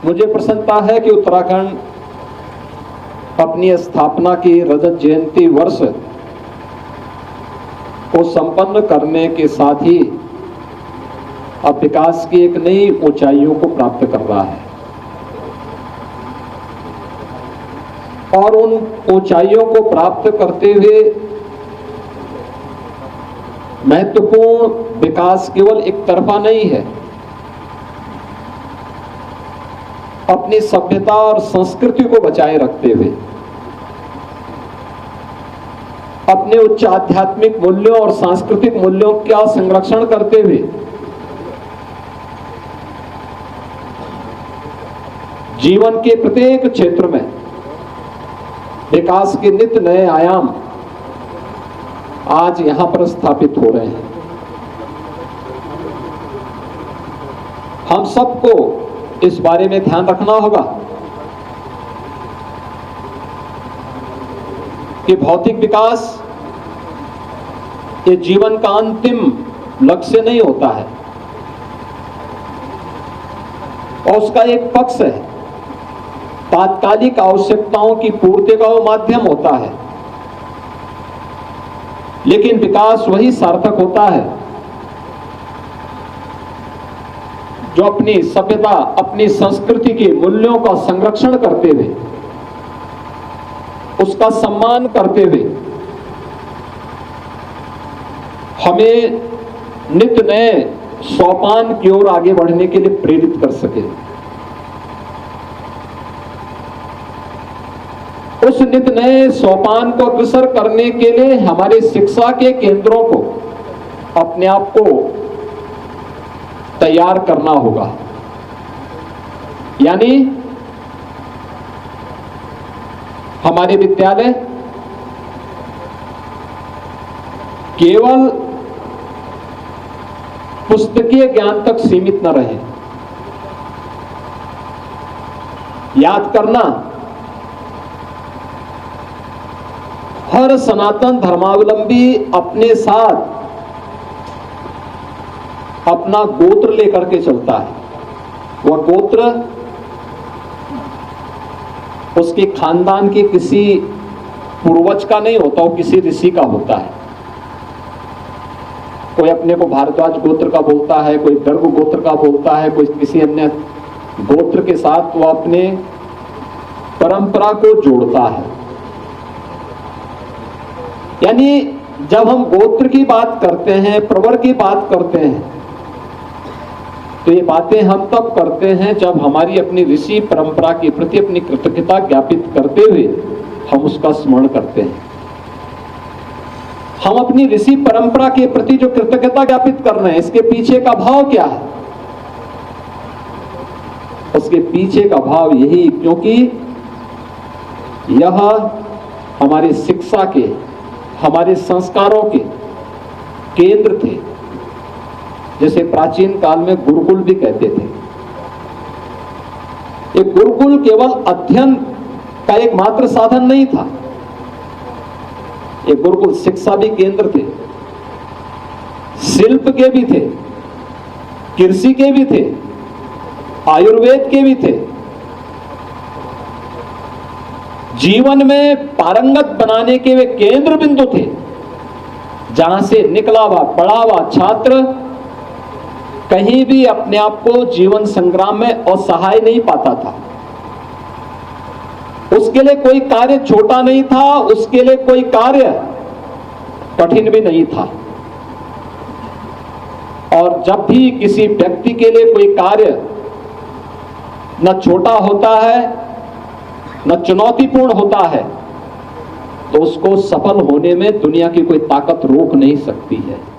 मुझे प्रसन्नता है कि उत्तराखंड अपनी स्थापना की रजत जयंती वर्ष को संपन्न करने के साथ ही अब विकास की एक नई ऊंचाइयों को प्राप्त कर रहा है और उन ऊंचाइयों को प्राप्त करते हुए महत्वपूर्ण विकास केवल एक तरफा नहीं है। अपनी सभ्यता और संस्कृति को बचाए रखते हुए, अपने उच्च आध्यात्मिक मूल्यों और सांस्कृतिक मूल्यों का संरक्षण करते हुए जीवन के प्रत्येक क्षेत्र में विकास के नित्य नए आयाम आज यहां पर स्थापित हो रहे हैं। हम सबको इस बारे में ध्यान रखना होगा कि भौतिक विकास ये जीवन का अंतिम लक्ष्य नहीं होता है और उसका एक पक्ष है, तात्कालिक आवश्यकताओं की पूर्ति का वो माध्यम होता है। लेकिन विकास वही सार्थक होता है जो अपनी सभ्यता, अपनी संस्कृति के मूल्यों का संरक्षण करते हुए, उसका सम्मान करते हुए हमें नित्य नए सोपान की ओर आगे बढ़ने के लिए प्रेरित कर सके। उस नित्य नए सोपान को अग्रसर करने के लिए हमारे शिक्षा के केंद्रों को अपने आप को तैयार करना होगा। यानी हमारे विद्यालय केवल पुस्तकीय ज्ञान तक सीमित न रहे। याद करना, हर सनातन धर्मावलंबी अपने साथ अपना गोत्र लेकर के चलता है। वह गोत्र उसके खानदान के किसी पूर्वज का नहीं होता, वो किसी ऋषि का होता है। कोई अपने को भारद्वाज गोत्र का बोलता है, कोई गर्ग गोत्र का बोलता है, कोई किसी अन्य गोत्र के साथ वो अपने परंपरा को जोड़ता है। यानी जब हम गोत्र की बात करते हैं, प्रवर की बात करते हैं, तो ये बातें हम तब करते हैं जब हमारी अपनी ऋषि परंपरा के प्रति अपनी कृतज्ञता ज्ञापित करते हुए हम उसका स्मरण करते हैं। हम अपनी ऋषि परंपरा के प्रति जो कृतज्ञता ज्ञापित कर रहे हैं, इसके पीछे का भाव क्या है? उसके पीछे का भाव यही, क्योंकि यह हमारी शिक्षा के, हमारे संस्कारों के केंद्र थे, जैसे प्राचीन काल में गुरुकुल भी कहते थे। ये गुरुकुल केवल अध्ययन का एक मात्र साधन नहीं था, ये गुरुकुल शिक्षा भी केंद्र थे, शिल्प के भी थे, कृषि के भी थे, आयुर्वेद के भी थे। जीवन में पारंगत बनाने के वे केंद्र बिंदु थे, जहां से निकला हुआ पढ़ा हुआ छात्र कहीं भी अपने आप को जीवन संग्राम में असहाय नहीं पाता था। उसके लिए कोई कार्य छोटा नहीं था, उसके लिए कोई कार्य कठिन भी नहीं था। और जब भी किसी व्यक्ति के लिए कोई कार्य न छोटा होता है न चुनौतीपूर्ण होता है, तो उसको सफल होने में दुनिया की कोई ताकत रोक नहीं सकती है।